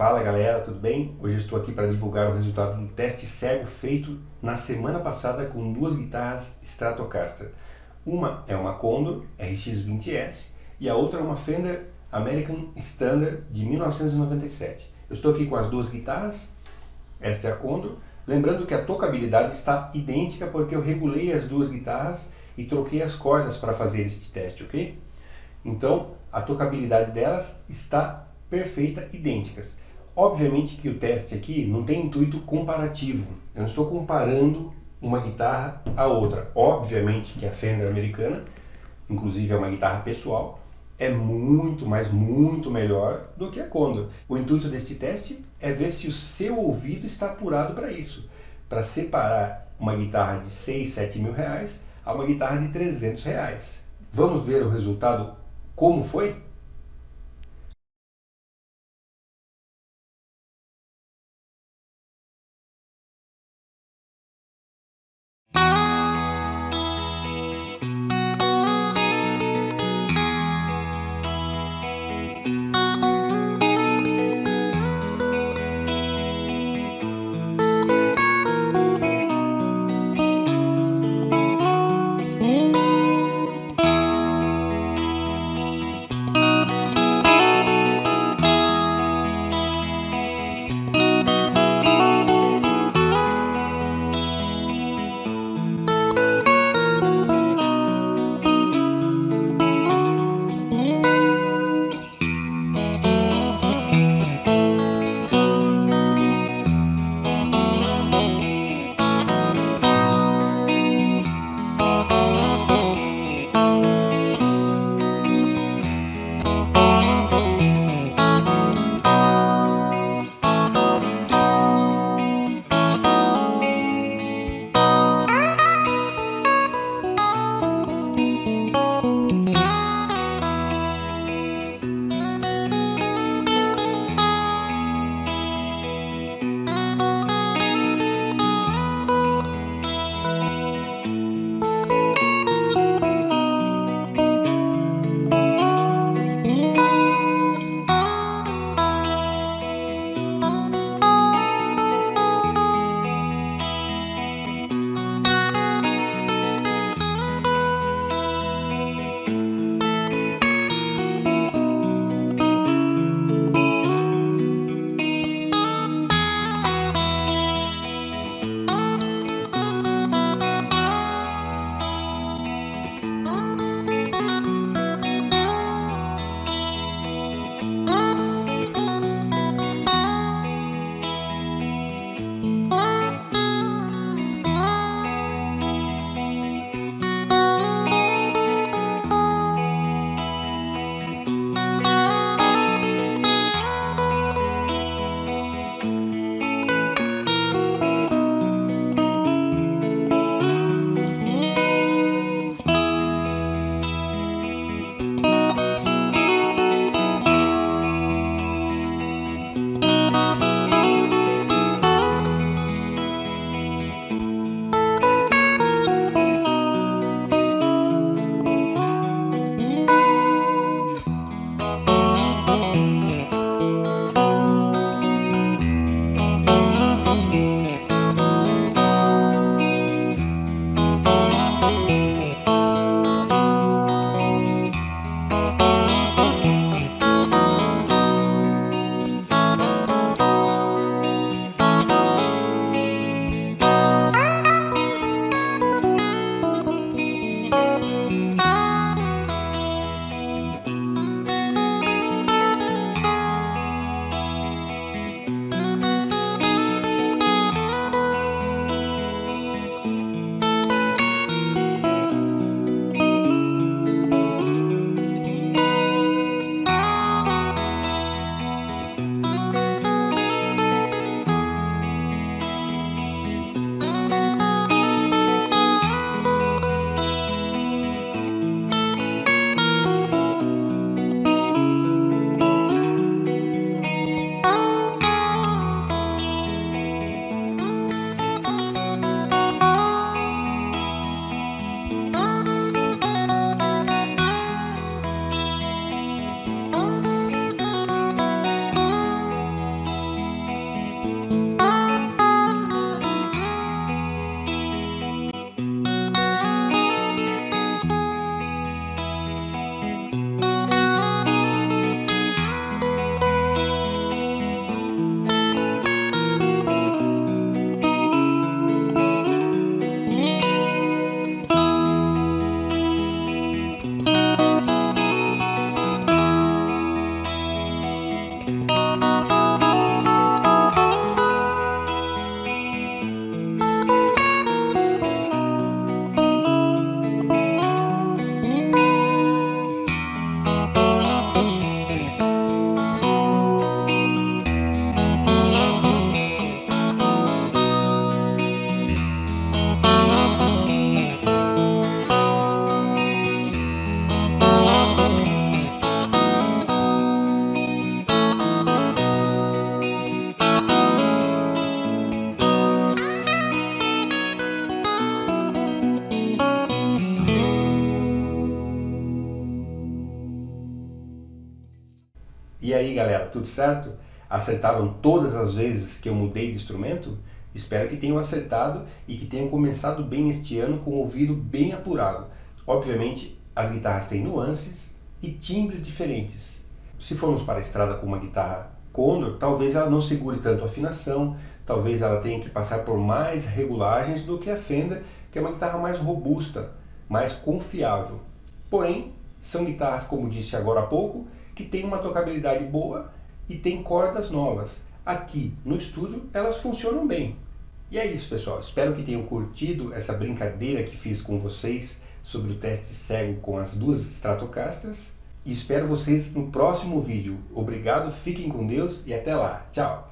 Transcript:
Fala galera, tudo bem? Hoje eu estou aqui para divulgar o resultado do teste cego feito na semana passada com duas guitarras Stratocaster. Uma é uma Condor RX-20S e a outra é uma Fender American Standard de 1997. Eu estou aqui com as duas guitarras, esta é a Condor. Lembrando que a tocabilidade está idêntica porque eu regulei as duas guitarras e troquei as cordas para fazer este teste, ok? Então, a tocabilidade delas está perfeita, idênticas. Obviamente que o teste aqui não tem intuito comparativo. Eu não estou comparando uma guitarra à outra. Obviamente que a Fender americana, inclusive é uma guitarra pessoal, é muito, mas muito melhor do que a Condor. O intuito deste teste é ver se o seu ouvido está apurado para isso, para separar uma guitarra de 6, 7 mil reais a uma guitarra de 300 reais. Vamos ver o resultado como foi? aí galera, tudo certo? Acertaram todas as vezes que eu mudei de instrumento? Espero que tenham acertado e que tenham começado bem este ano com o ouvido bem apurado. Obviamente, as guitarras têm nuances e timbres diferentes. Se formos para a estrada com uma guitarra Condor, talvez ela não segure tanto a afinação, talvez ela tenha que passar por mais regulagens do que a Fender, que é uma guitarra mais robusta, mais confiável. Porém, são guitarras, como disse agora há pouco, que têm uma tocabilidade boa e têm cordas novas. Aqui no estúdio elas funcionam bem. E é isso, pessoal. Espero que tenham curtido essa brincadeira que fiz com vocês sobre o teste cego com as duas Stratocasters. E espero vocês no próximo vídeo. Obrigado, fiquem com Deus e até lá. Tchau!